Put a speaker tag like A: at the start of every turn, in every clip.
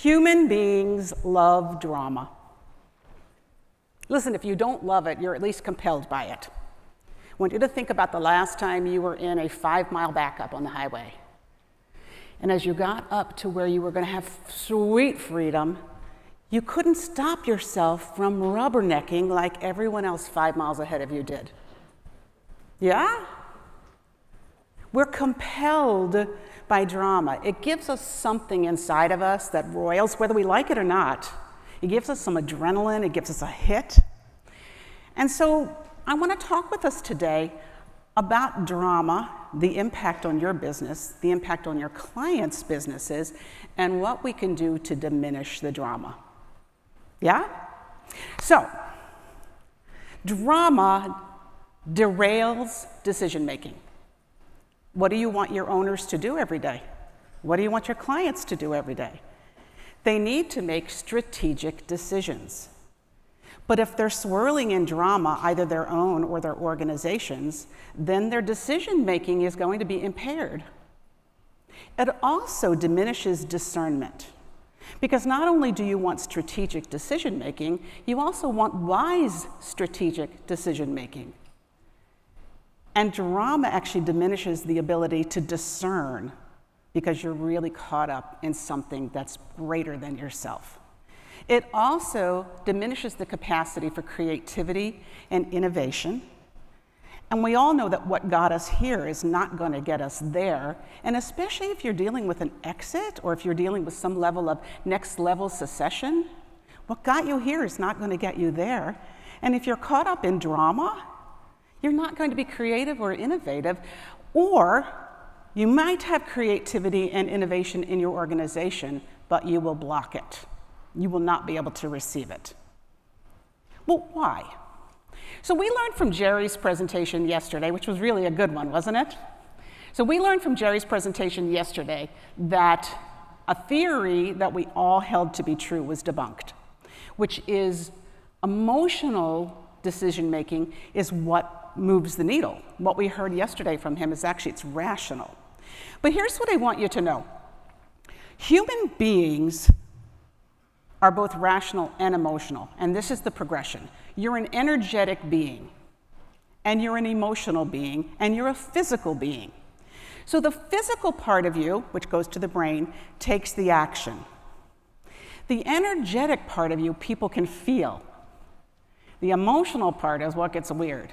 A: Human beings love drama. Listen, if you don't love it, you're at least compelled by it. I want you to think about the last time you were in a 5-mile backup on the highway. And as you got up to where you were going to have sweet freedom, you couldn't stop yourself from rubbernecking like everyone else 5 miles ahead of you did. Yeah? We're compelled by drama. It gives us something inside of us that roils, whether we like it or not. It gives us some adrenaline, it gives us a hit. And so I want to talk with us today about drama, the impact on your business, the impact on your clients' businesses, and what we can do to diminish the drama. Yeah? So, drama derails decision making. What do you want your owners to do every day? What do you want your clients to do every day? They need to make strategic decisions. But if they're swirling in drama, either their own or their organizations, then their decision making is going to be impaired. It also diminishes discernment. Because not only do you want strategic decision making, you also want wise strategic decision making. And drama actually diminishes the ability to discern because you're really caught up in something that's greater than yourself. It also diminishes the capacity for creativity and innovation. And we all know that what got us here is not going to get us there. And especially if you're dealing with an exit or if you're dealing with some level of next level succession, what got you here is not going to get you there. And if you're caught up in drama, you're not going to be creative or innovative, or you might have creativity and innovation in your organization, but you will block it. You will not be able to receive it. Well, why? So we learned from Jerry's presentation yesterday, which was really a good one, wasn't it? So we learned from Jerry's presentation yesterday that a theory that we all held to be true was debunked, which is emotional decision-making is what moves the needle. What we heard yesterday from him is actually it's rational. But here's what I want you to know. Human beings are both rational and emotional, and this is the progression. You're an energetic being, and you're an emotional being, and you're a physical being. So the physical part of you, which goes to the brain, takes the action. The energetic part of you, people can feel. The emotional part is what gets weird.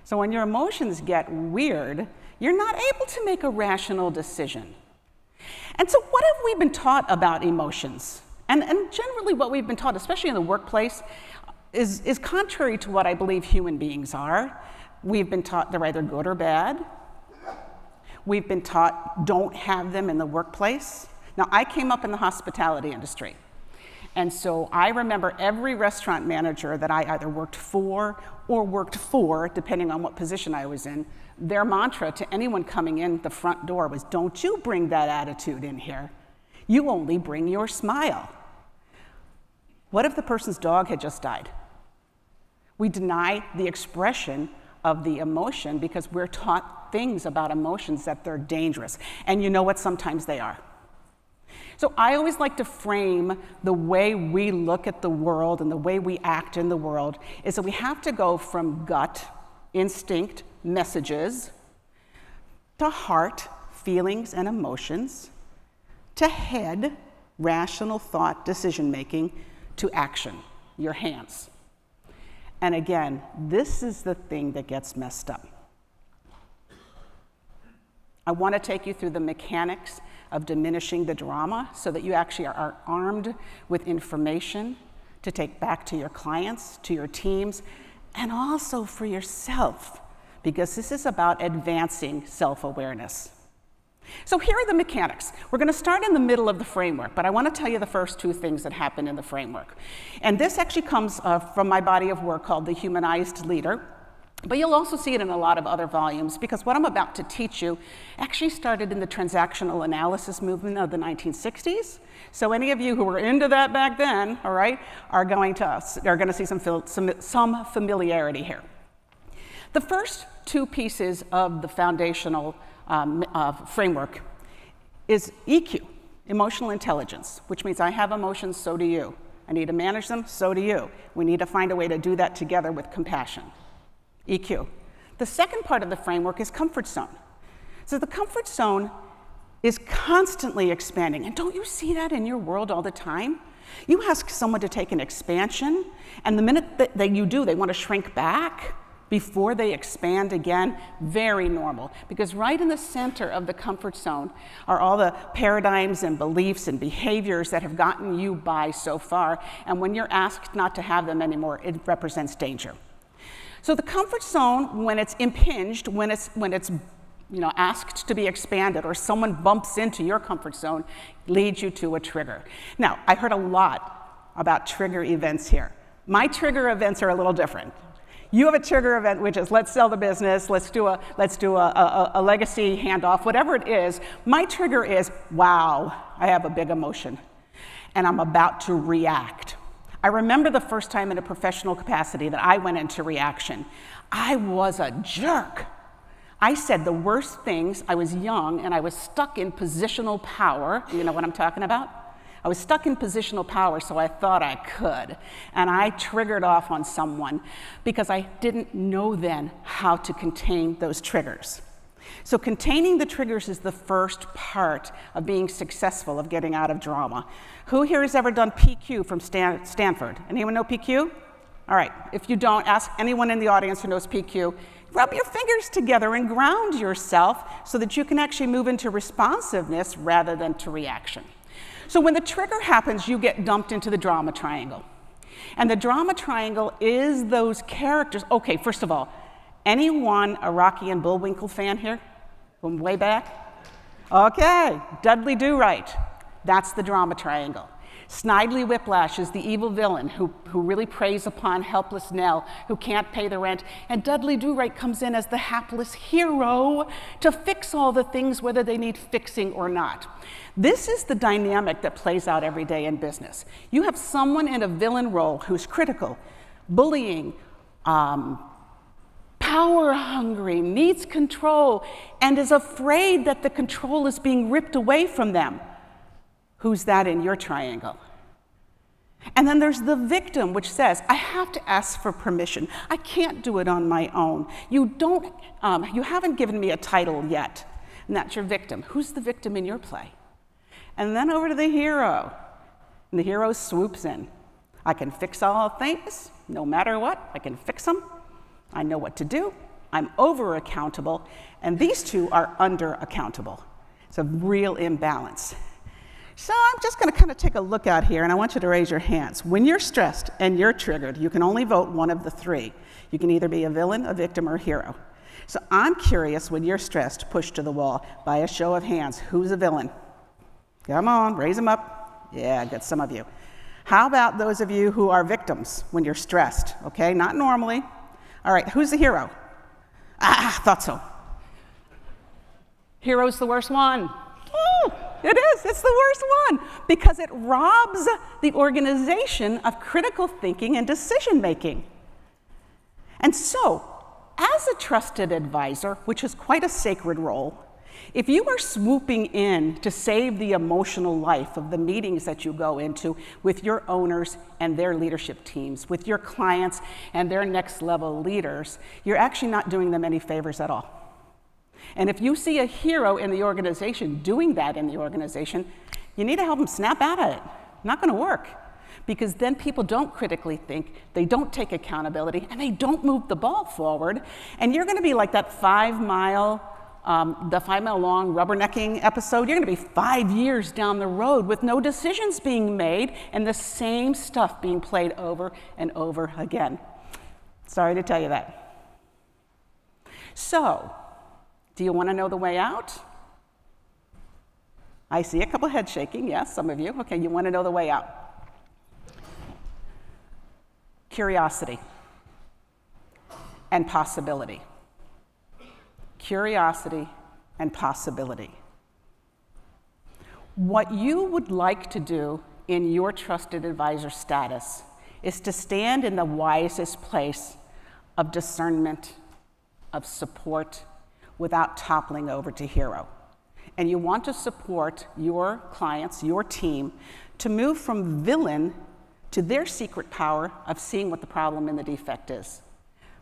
A: So when your emotions get weird, you're not able to make a rational decision. And so what have we been taught about emotions? And generally what we've been taught, especially in the workplace, is contrary to what I believe human beings are. We've been taught they're either good or bad. We've been taught don't have them in the workplace. Now, I came up in the hospitality industry. And so I remember every restaurant manager that I either worked for, depending on what position I was in, their mantra to anyone coming in the front door was, don't you bring that attitude in here. You only bring your smile. What if the person's dog had just died? We deny the expression of the emotion because we're taught things about emotions that they're dangerous. And you know what? Sometimes they are. So I always like to frame the way we look at the world and the way we act in the world is that we have to go from gut, instinct, messages, to heart, feelings and emotions, to head, rational thought, decision-making, to action, your hands. And again, this is the thing that gets messed up. I want to take you through the mechanics of diminishing the drama so that you actually are armed with information to take back to your clients, to your teams, and also for yourself, because this is about advancing self-awareness. So here are the mechanics. We're going to start in the middle of the framework, but I want to tell you the first two things that happen in the framework. And this actually comes from my body of work called the Humanized Leader. But you'll also see it in a lot of other volumes because what I'm about to teach you actually started in the transactional analysis movement of the 1960s. So any of you who were into that back then, all right, are going to see some familiarity here. The first two pieces of the foundational framework is EQ. Emotional intelligence, which means I have emotions, so do you. I need to manage them, so do you. We need to find a way to do that together with compassion. EQ. The second part of the framework is comfort zone. So the comfort zone is constantly expanding. And don't you see that in your world all the time? You ask someone to take an expansion, and the minute that you do, they want to shrink back before they expand again. Very normal, because right in the center of the comfort zone are all the paradigms and beliefs and behaviors that have gotten you by so far, and when you're asked not to have them anymore, it represents danger. So the comfort zone, when it's impinged, when it's asked to be expanded, or someone bumps into your comfort zone, leads you to a trigger. Now, I heard a lot about trigger events here. My trigger events are a little different. You have a trigger event, which is let's sell the business, let's do a legacy handoff, whatever it is. My trigger is, wow, I have a big emotion, and I'm about to react. I remember the first time in a professional capacity that I went into reaction. I was a jerk. I said the worst things. I was young, and I was stuck in positional power. You know what I'm talking about? I was stuck in positional power, so I thought I could. And I triggered off on someone because I didn't know then how to contain those triggers. So containing the triggers is the first part of being successful, of getting out of drama. Who here has ever done PQ from Stanford? Anyone know PQ? All right, if you don't, ask anyone in the audience who knows PQ. Rub your fingers together and ground yourself so that you can actually move into responsiveness rather than to reaction. So when the trigger happens, you get dumped into the drama triangle. And the drama triangle is those characters. Okay, first of all, anyone a Rocky and Bullwinkle fan here from way back? Okay, Dudley Do-Right. That's the drama triangle. Snidely Whiplash is the evil villain who really preys upon helpless Nell, who can't pay the rent. And Dudley Do-Right comes in as the hapless hero to fix all the things, whether they need fixing or not. This is the dynamic that plays out every day in business. You have someone in a villain role who's critical, bullying, power hungry, needs control, and is afraid that the control is being ripped away from them. Who's that in your triangle? And then there's the victim, which says, I have to ask for permission. I can't do it on my own. You haven't given me a title yet. And that's your victim. Who's the victim in your play? And then over to the hero. And the hero swoops in. I can fix all things, no matter what. I can fix them. I know what to do. I'm over-accountable. And these two are under-accountable. It's a real imbalance. So I'm just going to kind of take a look out here, and I want you to raise your hands. When you're stressed and you're triggered, you can only vote one of the three. You can either be a villain, a victim, or a hero. So I'm curious, when you're stressed, pushed to the wall, by a show of hands, who's a villain? Come on, raise them up. Yeah, I got some of you. How about those of you who are victims when you're stressed? Okay, not normally. All right, who's the hero? Thought so. Hero's the worst one. Ooh. It is, it's the worst one, because it robs the organization of critical thinking and decision making. And so, as a trusted advisor, which is quite a sacred role, if you are swooping in to save the emotional life of the meetings that you go into with your owners and their leadership teams, with your clients and their next level leaders, you're actually not doing them any favors at all. And if you see a hero in the organization doing that in the organization, you need to help them snap out of it. Not going to work, because then people don't critically think, they don't take accountability, and they don't move the ball forward. And you're going to be like that 5 mile long rubbernecking episode. You're going to be 5 years down the road with no decisions being made and the same stuff being played over and over again. Sorry to tell you that. So, do you want to know the way out? I see a couple heads shaking, yes, some of you. Okay, you want to know the way out. Curiosity and possibility. Curiosity and possibility. What you would like to do in your trusted advisor status is to stand in the wisest place of discernment, of support, without toppling over to hero. And you want to support your clients, your team, to move from villain to their secret power of seeing what the problem and the defect is.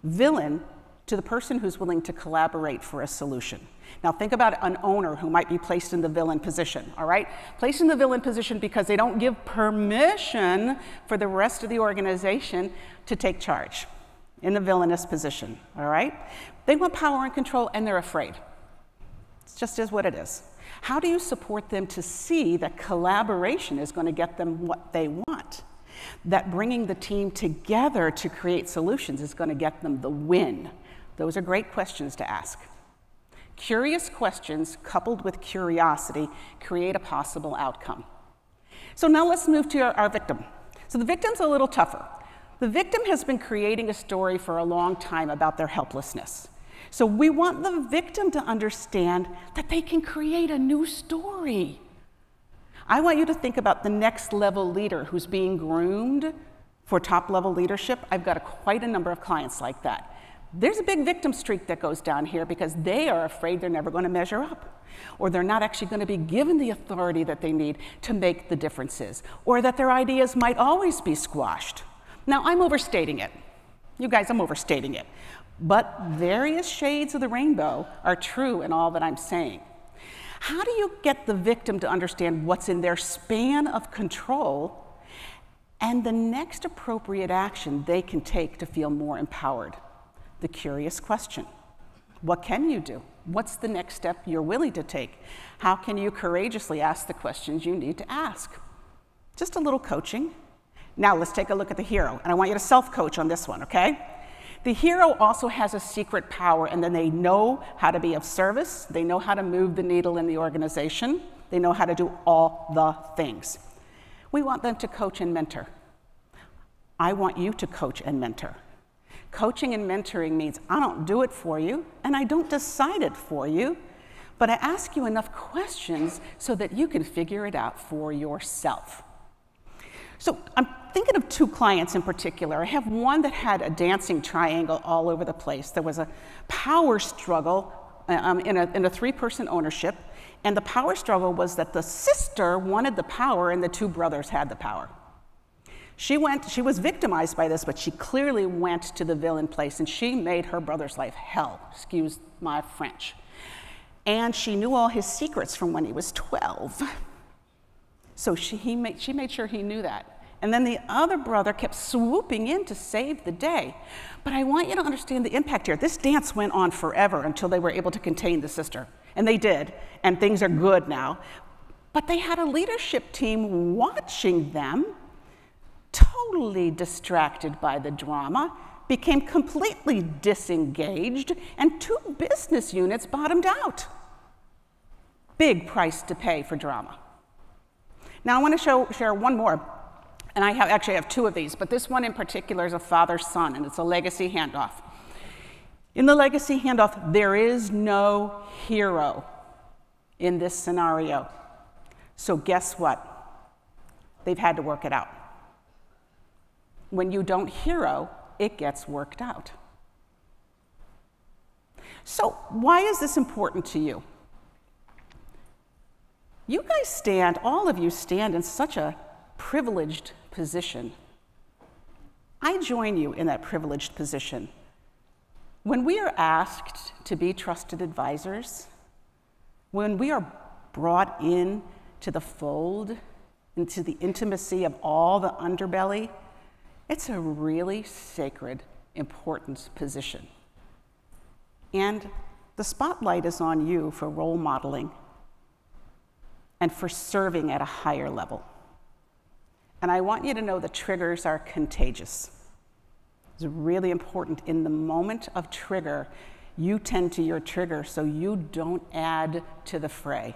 A: Villain to the person who's willing to collaborate for a solution. Now think about an owner who might be placed in the villain position, all right? Placed in the villain position because they don't give permission for the rest of the organization to take charge in the villainous position, all right? They want power and control and they're afraid. It just is what it is. How do you support them to see that collaboration is going to get them what they want? That bringing the team together to create solutions is going to get them the win. Those are great questions to ask. Curious questions coupled with curiosity create a possible outcome. So now let's move to our victim. So the victim's a little tougher. The victim has been creating a story for a long time about their helplessness. So we want the victim to understand that they can create a new story. I want you to think about the next level leader who's being groomed for top level leadership. I've got quite a number of clients like that. There's a big victim streak that goes down here because they are afraid they're never going to measure up, or they're not actually going to be given the authority that they need to make the differences, or that their ideas might always be squashed. Now, I'm overstating it. You guys, I'm overstating it. But various shades of the rainbow are true in all that I'm saying. How do you get the victim to understand what's in their span of control and the next appropriate action they can take to feel more empowered? The curious question. What can you do? What's the next step you're willing to take? How can you courageously ask the questions you need to ask? Just a little coaching. Now let's take a look at the hero, and I want you to self-coach on this one, okay? The hero also has a secret power, and then they know how to be of service, they know how to move the needle in the organization, they know how to do all the things. We want them to coach and mentor. I want you to coach and mentor. Coaching and mentoring means I don't do it for you, and I don't decide it for you, but I ask you enough questions so that you can figure it out for yourself. So I'm thinking of two clients in particular. I have one that had a dancing triangle all over the place. There was a power struggle in a three-person ownership, and the power struggle was that the sister wanted the power and the two brothers had the power. She was victimized by this, but she clearly went to the villain place, and she made her brother's life hell, excuse my French. And she knew all his secrets from when he was 12. So she made sure he knew that. And then the other brother kept swooping in to save the day. But I want you to understand the impact here. This dance went on forever until they were able to contain the sister. And they did, and things are good now. But they had a leadership team watching them, totally distracted by the drama, became completely disengaged, and two business units bottomed out. Big price to pay for drama. Now I want to share one more, and I actually have two of these, but this one in particular is a father-son, and it's a legacy handoff. In the legacy handoff, there is no hero in this scenario. So guess what? They've had to work it out. When you don't hero, it gets worked out. So why is this important to you? You guys all of you stand in such a privileged position. I join you in that privileged position. When we are asked to be trusted advisors, when we are brought in to the fold, into the intimacy of all the underbelly, it's a really sacred, important position. And the spotlight is on you for role modeling and for serving at a higher level. And I want you to know the triggers are contagious. It's really important. In the moment of trigger, you tend to your trigger so you don't add to the fray.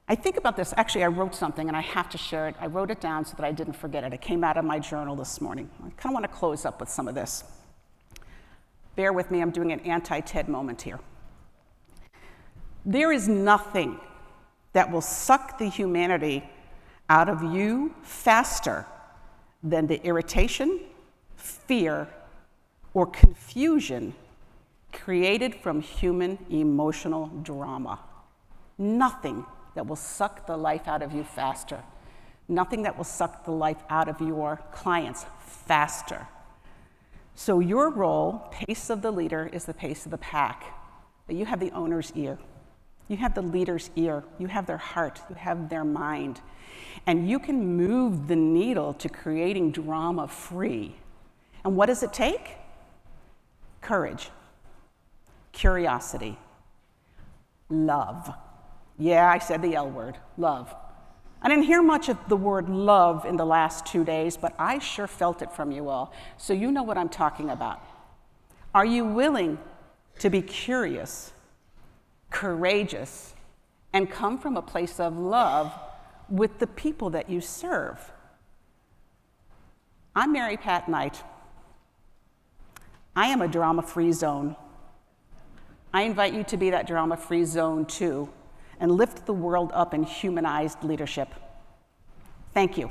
A: I think about this. Actually, I wrote something, and I have to share it. I wrote it down so that I didn't forget it. It came out of my journal this morning. I kind of want to close up with some of this. Bear with me. I'm doing an anti-TED moment here. There is nothing that will suck the humanity out of you faster than the irritation, fear, or confusion created from human emotional drama. Nothing that will suck the life out of you faster. Nothing that will suck the life out of your clients faster. So your role, pace of the leader, is the pace of the pack. But you have the owner's ear. You have the leader's ear. You have their heart. You have their mind. And you can move the needle to creating drama-free. And what does it take? Courage, curiosity, love. Yeah, I said the L word, love. I didn't hear much of the word love in the last 2 days, but I sure felt it from you all, so you know what I'm talking about. Are you willing to be curious, courageous, and come from a place of love with the people that you serve? I'm Mary Pat Knight. I am a drama-free zone. I invite you to be that drama-free zone too, and lift the world up in humanized leadership. Thank you.